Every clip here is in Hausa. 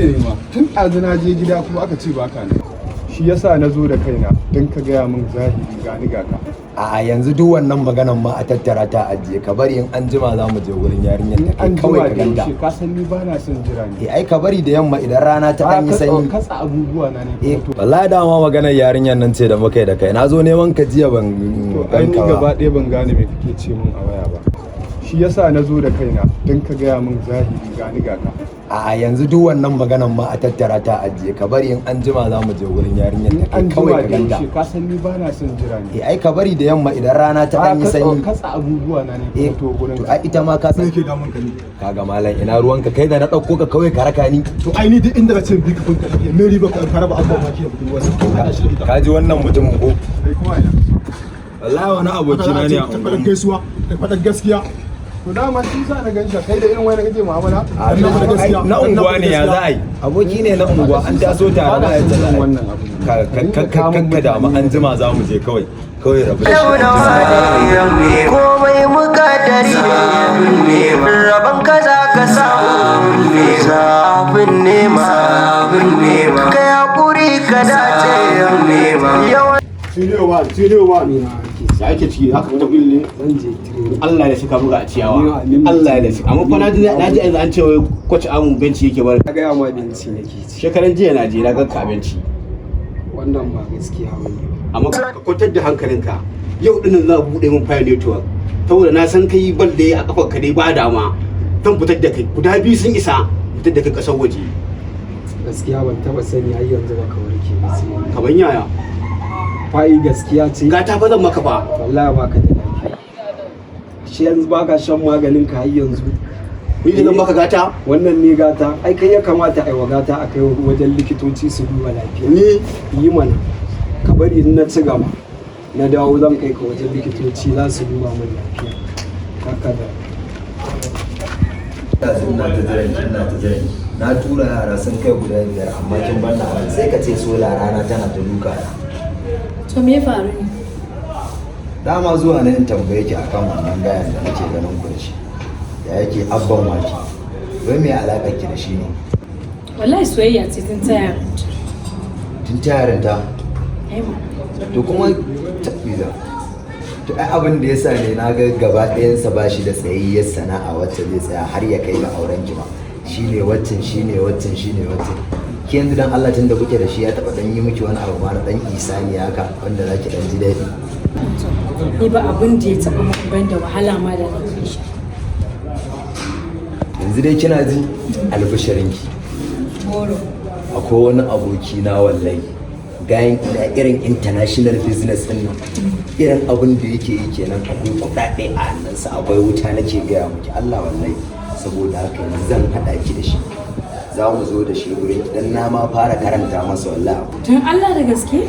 nema tun ɗazu na je gida kuma aka ce baka ne. Shi yasa na zo da kaina don ka gaya min zahiri gani ga ka. A yanzu duk wannan maganan ma a tattara ta ajiye ka bari in an jima za mu je wurin yarinyar da kai kawai ka ganta. Ka san ni ba na son jira ne. Ai ka bari da yamma idan rana ta ɗan yi sanyi. Katsa abubuwa na ne. Wallahi dama maganar yarinyar nan ce da muka yi da kai. Na zo neman ka jiya ban ganka ba. Gaba ɗaya ban gane me kake ce min a waya ba. Shi yasa na zo da kaina don ka gaya min zahiri gani ga ka. A yanzu duk wannan maganan ma a tattara ta ajiye ka bari in an jima za mu je wurin yarinyar da kai kawai ka ganta. Ka san ni ba na son jira ne. Ai ka bari da yamma idan rana ta ɗan yi sanyi. Katsa abubuwa na ne. To ai ita ma ka san. Kaga malam ina ruwanka kai da na ɗauko ka kawai ka raka ni. To ai ni duk inda na ce bi ka kun ka me riba ka raba abba ma ki da budurwa sai. Ka ji wannan mutumin ko? Kai kuma ina. Wallahi wani aboki na ne a faɗar gaisuwa kai faɗar gaskiya. To dama shi sa na ganshi kai da irin wani kake mu'amala na unguwa ne ya za a yi aboki ne na unguwa an taso tare da yadda wannan abu kanka da mu an jima za mu je kawai rabu da shi komai mukaddari ne rabon kaza ka samu zafin nema ka yakuri ka dace yawan cirewa ya ake ciki haka ta bille Allah ya saka buga a ciyawa Allah ya saka amma fa naji yanzu an ce wai kwace amun benci yake bar ka ga ma benci nake ci shekaran jiya na je na ga ka benci wannan ba gaskiya bane amma ka kwantar da hankalinka yau dinnan za ku bude min fire network saboda na san kai bal da a kafar ka dai ba dama tan fitar da kai guda biyu sun isa fitar da kai kasar waje gaskiya ban taba sani har yanzu ba ka warke ba sai kaman yaya fa'i gaskiya ce gata fa zan maka fa wallahi baka da lafiya shi yanzu baka shan maganin ka har yanzu ni ne zan maka gata wannan ne gata ai kai ya kamata ai wa gata a kai wajen likitoci su duba lafiya ni yi mana ka bari in na ci gaba na dawo zan kai ka wajen likitoci za su duba min lafiya haka da na tura yara sun kai guda 5 amma kin banna sai ka ce sola rana tana ta duka. To me faru ne? Dama zuwa na in tambaye ki akan wannan gayan da nake ganin ku da shi. Ya yake abban waki. Wai me alaka ki da shi ne? Wallahi soyayya ce tun ta yarinta. Tun ta yarinta? To kuma tafiza. To ai abin da yasa ne na ga gaba ɗayansa ba shi da tsayayyar sana'a wacce zai tsaya har ya kai ga auren ki ba. Shine waccan. Ki yanzu dan Allah tun da kuke da shi ya taba dan yi miki wani abu ma na dan isani haka wanda zaki dan ji daɗi. Ni ba abin da ya taba maka ban da wahala ma da nake shi. Yanzu dai kina ji albishirinki. Moro. Akwai wani aboki na wallahi gayan da irin international business din nan irin abin da yake yi kenan akwai kuɗaɗe a hannunsa akwai wuta nake gaya miki Allah wallahi saboda haka yanzu zan haɗa ki da shi. Za mu zo da shi wurin dan na ma fara karanta masa wallahi. Tun Allah da gaske?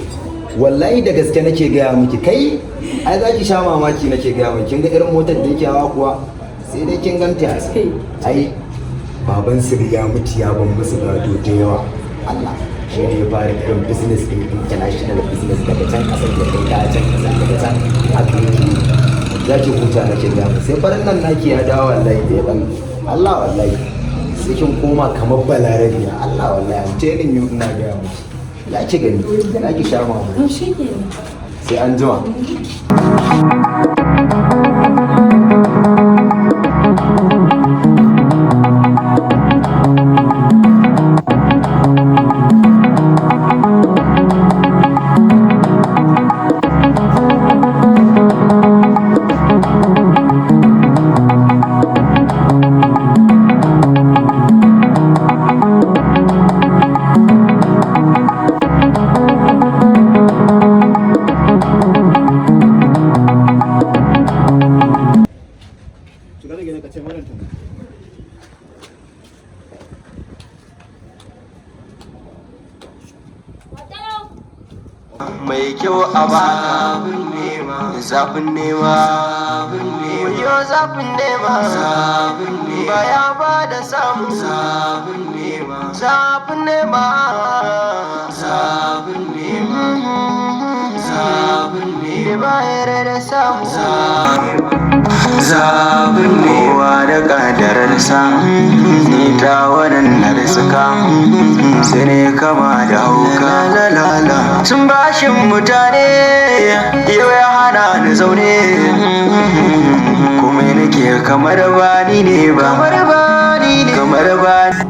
Wallahi da gaske nake gaya miki kai ai za ki sha mamaki nake gaya miki kin ga irin motar da yake hawa kuwa sai dai kin ganta ai baban su ya mutu ya ban musu gado da yawa Allah shi ne ya fara irin business din international business daga can kasar da kai ta can kasar daga can haka yake za ki huta nake gaya miki sai farin nan naki ya dawo wallahi da ya dan Allah wallahi sai kin koma kamar balarabiya Allah wallahi am telling you ina ga miki ya ki gani ya ki sha mama sai an jima mai kyau a baka zafin nema yo zafin nema baya ba da samu zafin nema zafin nema ba ya da samu zabin kowa da kadararsa ni ta waɗannan suka sai ne kama da hauka lalala sun bashin mutane yau ya hana ni zaune kuma nake kamar bani ne ba kamar bani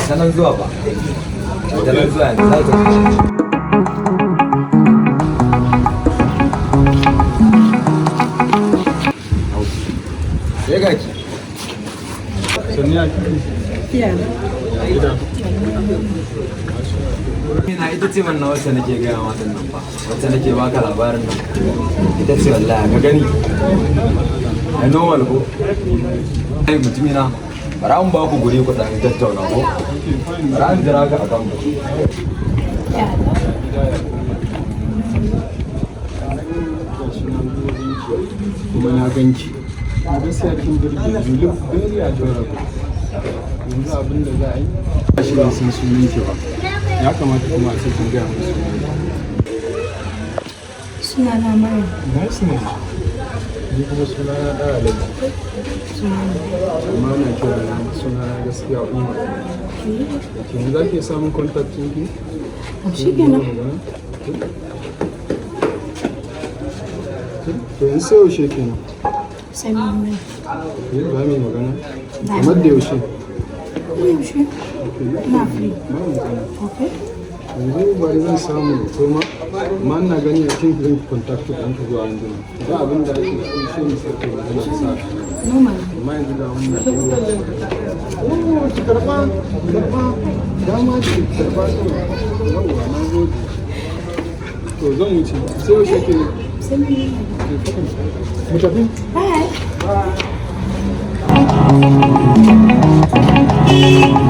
Jalan zuwa ba. Jalan zuwa ne. Sai ga ki. Ina ita ce wannan wacce nake gaya mata nan ba. Wacce nake baka labarin nan. Ita ce wallahi ka gani. Ai normal ko. Ai mutumina. Bara an ba ku guri ku dan tattauna ko? Bara an jira ka akan ku. Kuma na ganki. Gaskiya kin burge ni, look very adorable. Yanzu abin da za a yi, shi ne sun sunan ki ba. Ya kamata kuma a ce kin gaya musu Suna na mara. Nice ne. Ni kuma suna na ɗaya alaji. Amma na kira na suna na gaskiya umar. Yanzu za ki samun contact ɗinki? Shi kenan. To yanzu sai yaushe kenan? Sai mun mai. Ba mai magana? Kamar da yaushe? Yaushe? Na free. Ba magana. Okay. Yanzu bari zan samu koma amma ina gani a cikin zan contact ɗan ka zuwa yanzu ba abin da ake so shi ne sai ka magana sa Normal. amma yanzu ga wannan oh ki karba dama ki karba yawa na gode to zan wuce sai yaushe ke Sai mun mai. mu tafi Bye.